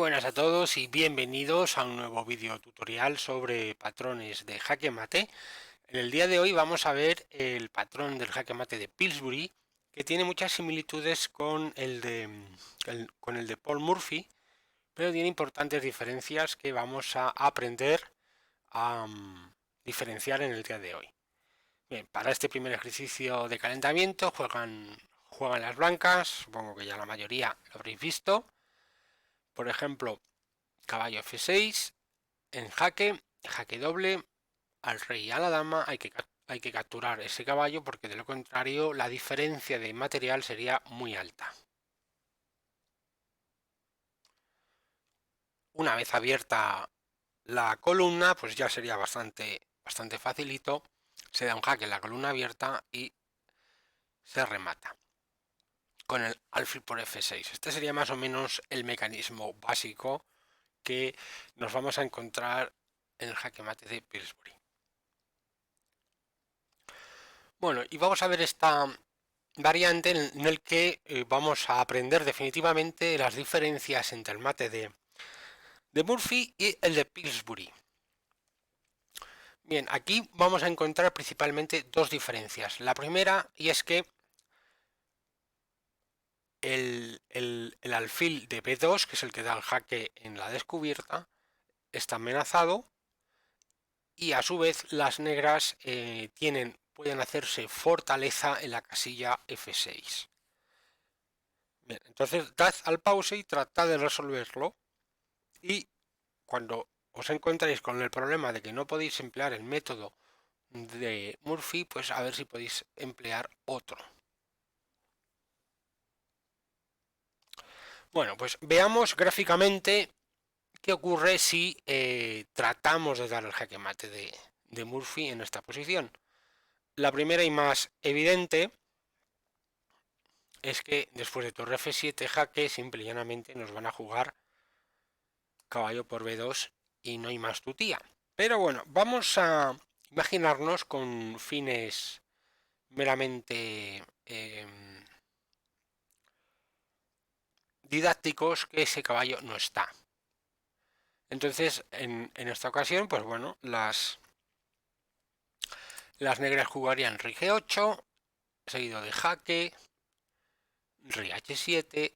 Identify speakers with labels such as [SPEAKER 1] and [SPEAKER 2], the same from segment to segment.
[SPEAKER 1] buenas a todos y bienvenidos a un nuevo vídeo tutorial sobre patrones de jaque mate. En el día de hoy vamos a ver el patrón del jaque mate de Pillsbury, que tiene muchas similitudes con el de Paul Murphy, pero tiene importantes diferencias que vamos a aprender a diferenciar en el día de hoy. Bien, para este primer ejercicio de calentamiento juegan las blancas, supongo que ya la mayoría lo habréis visto. Por ejemplo, caballo F6, en jaque doble, al rey y a la dama hay que capturar ese caballo porque de lo contrario la diferencia de material sería muy alta. Una vez abierta la columna, pues ya sería bastante facilito. Se da un jaque en la columna abierta y se remata con el alfil por F6. Este sería más o menos el mecanismo básico que nos vamos a encontrar en el jaque mate de Pillsbury. Bueno, y vamos a ver esta variante en el que vamos a aprender definitivamente las diferencias entre el mate de Murphy y el de Pillsbury. Bien, aquí vamos a encontrar principalmente dos diferencias. La primera, y es que el alfil de B2, que es el que da el jaque en la descubierta, está amenazado y a su vez las negras pueden hacerse fortaleza en la casilla F6. Bien, entonces dad al pause y tratad de resolverlo, y cuando os encontréis con el problema de que no podéis emplear el método de Murphy, pues a ver si podéis emplear otro. Bueno, pues veamos gráficamente qué ocurre si tratamos de dar el jaque mate de Murphy en esta posición. La primera y más evidente es que después de torre F7 jaque, simple y llanamente nos van a jugar caballo por B2 y no hay más tutía. Pero bueno, vamos a imaginarnos con fines meramente didácticos que ese caballo no está. Entonces, en esta ocasión, pues bueno, las negras jugarían rey G8, seguido de jaque, rey H7,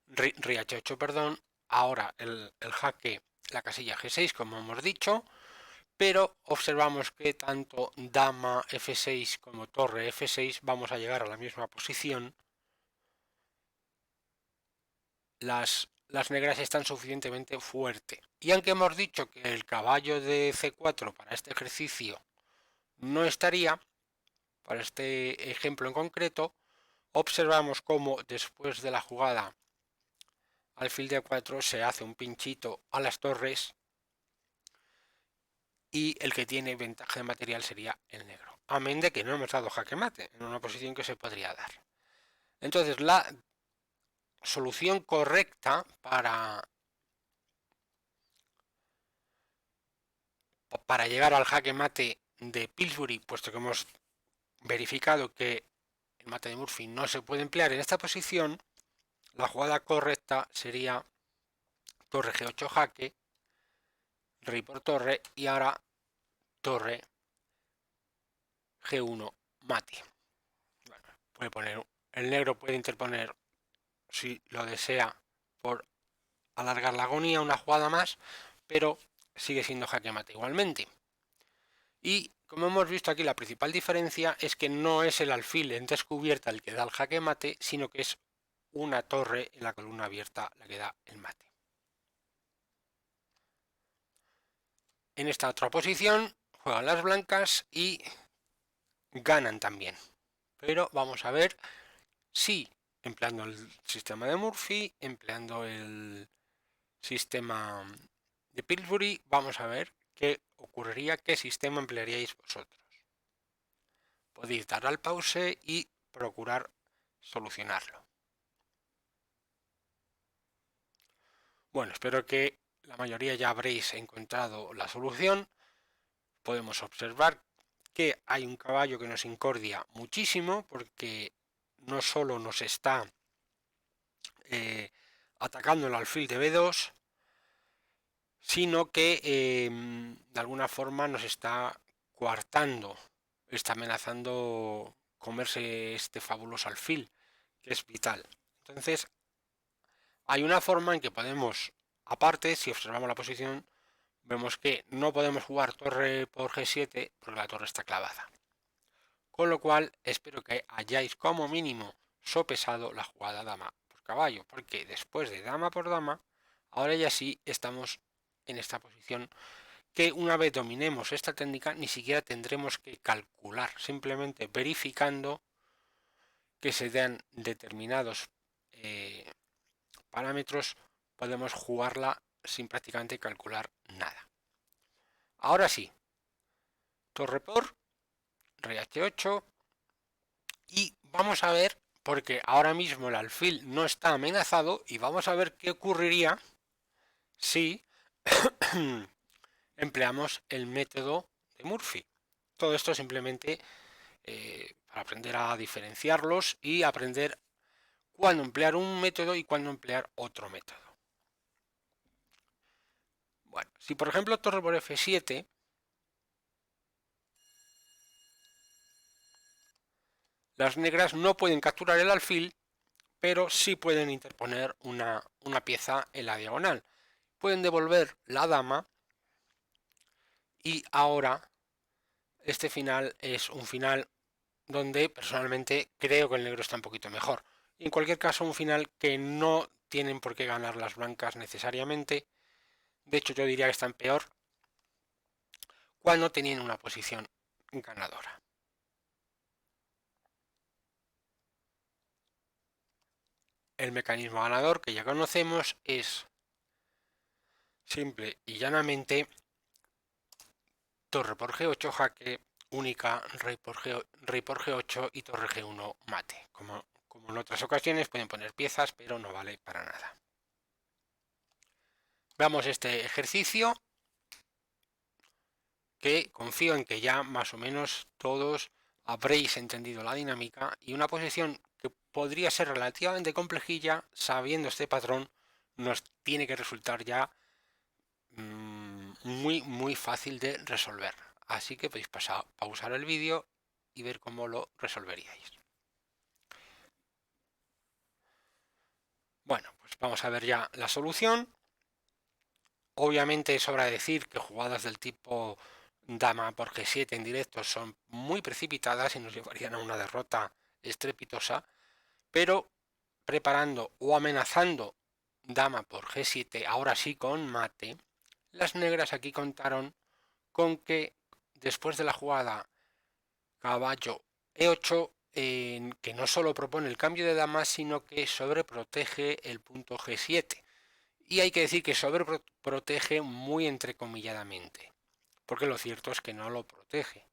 [SPEAKER 1] rey H8, perdón. Ahora el jaque, la casilla G6, como hemos dicho, pero observamos que tanto dama F6 como torre F6 vamos a llegar a la misma posición. Las negras están suficientemente fuertes. Y aunque hemos dicho que el caballo de C4 para este ejercicio no estaría, para este ejemplo en concreto, observamos cómo después de la jugada alfil de 4 se hace un pinchito a las torres y el que tiene ventaja de material sería el negro. Amén de que no hemos dado jaque mate, en una posición que se podría dar. Entonces la solución correcta para llegar al jaque mate de Pillsbury, puesto que hemos verificado que el mate de Murphy no se puede emplear en esta posición, la jugada correcta sería torre G8 jaque, rey por torre y ahora torre G1 mate. Bueno, puede poner, el negro puede interponer, si lo desea, por alargar la agonía una jugada más, pero sigue siendo jaque mate igualmente. Y como hemos visto aquí, la principal diferencia es que no es el alfil en descubierta el que da el jaque mate, sino que es una torre en la columna abierta la que da el mate. En esta otra posición juegan las blancas y ganan también. Pero vamos a ver si empleando el sistema de Murphy, empleando el sistema de Pillsbury, vamos a ver qué ocurriría, qué sistema emplearíais vosotros. Podéis dar al pause y procurar solucionarlo. Bueno, espero que la mayoría ya habréis encontrado la solución. Podemos observar que hay un caballo que nos incordia muchísimo porque no solo nos está atacando el alfil de B2, sino que de alguna forma nos está coartando, está amenazando comerse este fabuloso alfil, que es vital. Entonces, hay una forma en que podemos, aparte, si observamos la posición, vemos que no podemos jugar torre por G7 porque la torre está clavada. Con lo cual, espero que hayáis como mínimo sopesado la jugada dama por caballo, porque después de dama por dama, ahora ya sí estamos en esta posición que una vez dominemos esta técnica ni siquiera tendremos que calcular, simplemente verificando que se den determinados parámetros podemos jugarla sin prácticamente calcular nada. Ahora sí, torre por, rey h8 y vamos a ver, porque ahora mismo el alfil no está amenazado y vamos a ver qué ocurriría si empleamos el método de Murphy. Todo esto simplemente para aprender a diferenciarlos y aprender cuándo emplear un método y cuándo emplear otro método. Bueno, si por ejemplo torre por f7, las negras no pueden capturar el alfil, pero sí pueden interponer una pieza en la diagonal. Pueden devolver la dama y ahora este final es un final donde personalmente creo que el negro está un poquito mejor. Y en cualquier caso, un final que no tienen por qué ganar las blancas necesariamente. De hecho, yo diría que están peor cuando tenían una posición ganadora. El mecanismo ganador que ya conocemos es simple y llanamente torre por G8 jaque, única, rey por G8 y torre G1 mate. Como en otras ocasiones pueden poner piezas, pero no vale para nada. Veamos este ejercicio, que confío en que ya más o menos todos habréis entendido la dinámica, y una posición que podría ser relativamente complejilla, sabiendo este patrón, nos tiene que resultar ya muy fácil de resolver. Así que podéis pausar el vídeo y ver cómo lo resolveríais. Bueno, pues vamos a ver ya la solución. Obviamente sobra decir que jugadas del tipo dama por G7 en directo son muy precipitadas y nos llevarían a una derrota estrepitosa, pero preparando o amenazando dama por G7, ahora sí con mate, las negras aquí contaron con que después de la jugada caballo E8, que no solo propone el cambio de dama, sino que sobreprotege el punto G7. Y hay que decir que sobreprotege muy entrecomilladamente, porque lo cierto es que no lo protege.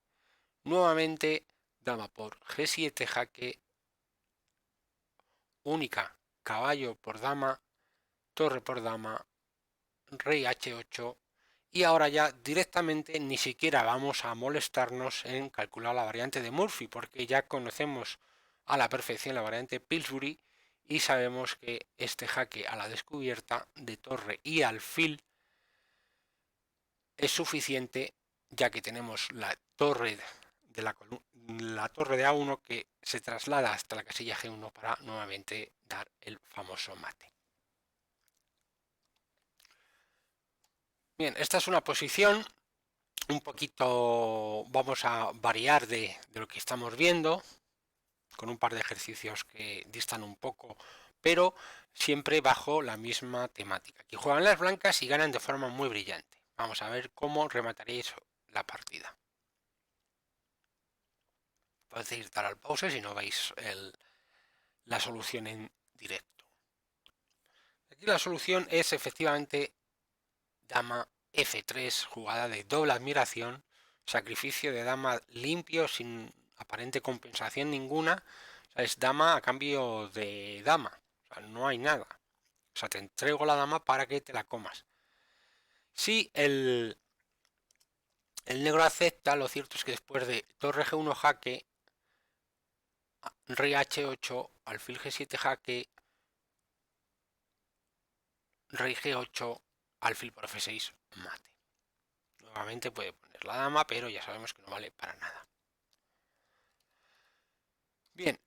[SPEAKER 1] Nuevamente, dama por G7 jaque, única, caballo por dama, torre por dama, rey H8, y ahora ya directamente ni siquiera vamos a molestarnos en calcular la variante de Murphy, porque ya conocemos a la perfección la variante Pillsbury y sabemos que este jaque a la descubierta de torre y alfil es suficiente, ya que tenemos la torre de la torre de A1 que se traslada hasta la casilla G1 para nuevamente dar el famoso mate. Bien, esta es una posición un poquito, vamos a variar de lo que estamos viendo, con un par de ejercicios que distan un poco, pero siempre bajo la misma temática. Aquí juegan las blancas y ganan de forma muy brillante. Vamos a ver cómo remataréis la partida. Podéis dar al pause si no veis la solución en directo. Aquí la solución es efectivamente dama F3, jugada de doble admiración, sacrificio de dama limpio sin aparente compensación ninguna. O sea, es dama a cambio de dama. O sea, no hay nada. O sea, te entrego la dama para que te la comas. Si el negro acepta, lo cierto es que después de torre G1 jaque, rey H8, alfil G7 jaque, rey G8, alfil por f6 mate. Nuevamente puede poner la dama, pero ya sabemos que no vale para nada. Bien,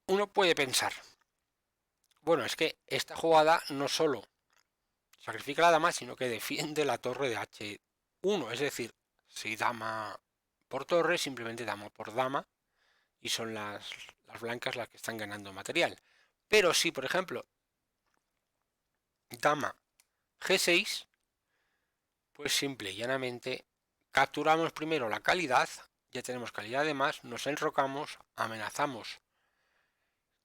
[SPEAKER 1] uno puede pensar, bueno, es que esta jugada no solo sacrifica la dama, sino que defiende la torre de h1, es decir, si dama por torre, simplemente dama por dama, y son las blancas las que están ganando material. Pero si, por ejemplo, dama g6, pues simple y llanamente capturamos primero la calidad, ya tenemos calidad de más, nos enrocamos, amenazamos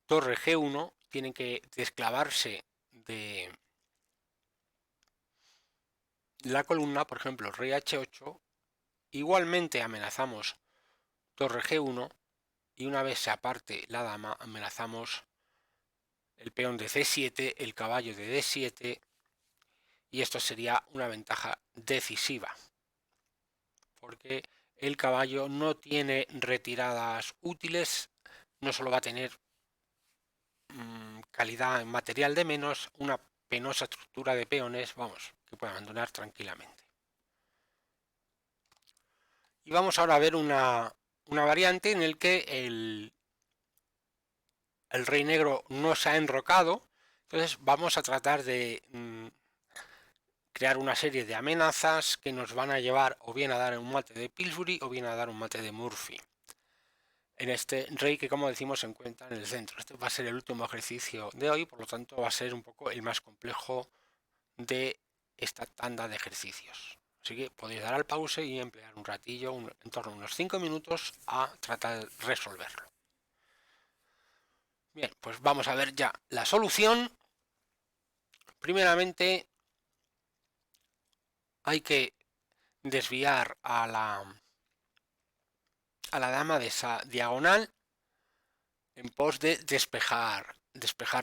[SPEAKER 1] torre g1, tienen que desclavarse de la columna, por ejemplo, rey h8, igualmente amenazamos torre g1 y una vez se aparte la dama amenazamos el peón de c7, el caballo de d7 y esto sería una ventaja decisiva porque el caballo no tiene retiradas útiles, no solo va a tener calidad en material de menos, una penosa estructura de peones, vamos, que puede abandonar tranquilamente. Y vamos ahora a ver una variante en el que el rey negro no se ha enrocado, entonces vamos a tratar de crear una serie de amenazas que nos van a llevar o bien a dar un mate de Pillsbury o bien a dar un mate de Murphy. En este rey que, como decimos, se encuentra en el centro. Este va a ser el último ejercicio de hoy, por lo tanto va a ser un poco el más complejo de esta tanda de ejercicios. Así que podéis dar al pause y emplear un ratillo, en torno a unos 5 minutos, a tratar de resolverlo. Bien, pues vamos a ver ya la solución. Primeramente hay que desviar a la dama de esa diagonal en pos de despejar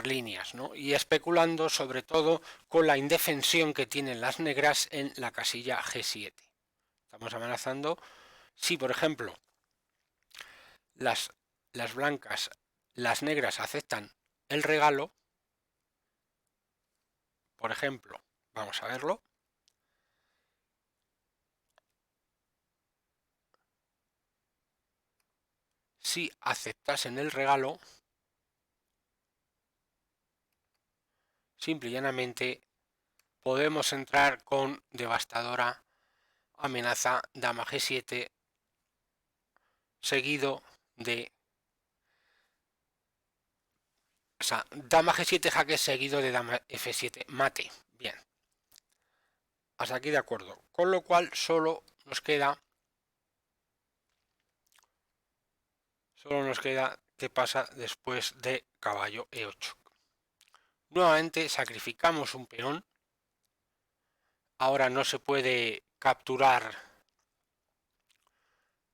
[SPEAKER 1] líneas, ¿no? Y especulando sobre todo con la indefensión que tienen las negras en la casilla G7. Estamos amenazando si, por ejemplo, las blancas, las negras aceptan el regalo, por ejemplo, vamos a verlo, si aceptasen el regalo, simple y llanamente podemos entrar con devastadora amenaza dama G7 seguido de, o sea, dama G7 jaque seguido de dama F7 mate. Bien, hasta aquí de acuerdo, con lo cual solo nos queda qué pasa después de caballo E8. Nuevamente sacrificamos un peón. Ahora no se puede capturar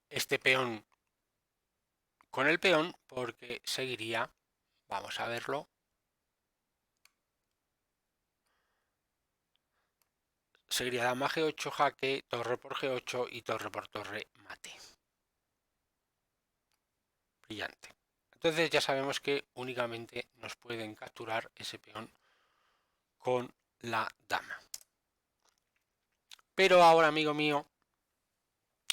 [SPEAKER 1] este peón con el peón porque seguiría, vamos a verlo, seguiría dama G8 jaque, torre por G8 y torre por torre mate. Brillante. Entonces ya sabemos que únicamente nos pueden capturar ese peón con la dama. Pero ahora, amigo mío,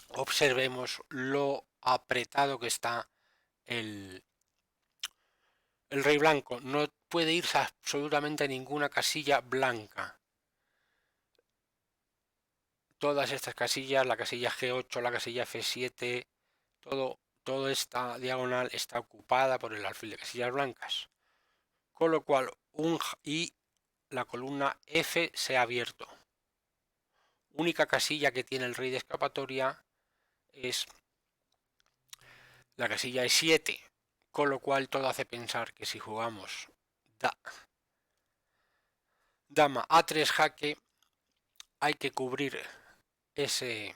[SPEAKER 1] observemos lo apretado que está el rey blanco. No puede irse absolutamente a ninguna casilla blanca. Todas estas casillas, la casilla G8, la casilla F7, toda esta diagonal está ocupada por el alfil de casillas blancas. Con lo cual, y la columna F se ha abierto. Única casilla que tiene el rey de escapatoria es la casilla E7, con lo cual todo hace pensar que si jugamos dama A3 jaque, hay que cubrir ese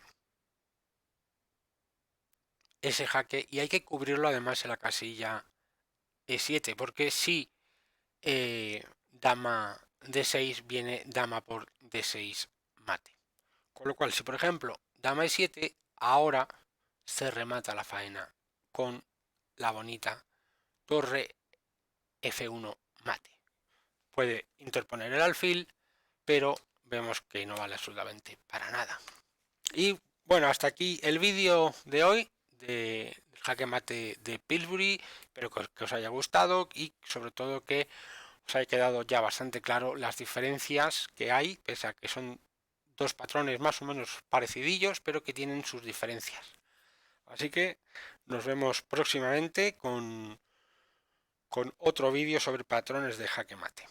[SPEAKER 1] jaque y hay que cubrirlo además en la casilla E7, porque si dama D6 viene dama por D6 mate. Con lo cual, si por ejemplo dama E7, ahora se remata la faena con la bonita torre F1 mate. Puede interponer el alfil, pero vemos que no vale absolutamente para nada. Y bueno, hasta aquí el vídeo de hoy de jaque mate de Pillsbury. Espero que os haya gustado y sobre todo que os haya quedado ya bastante claro las diferencias que hay, pese a que son dos patrones más o menos parecidillos, pero que tienen sus diferencias. Así que nos vemos próximamente con otro vídeo sobre patrones de jaque mate.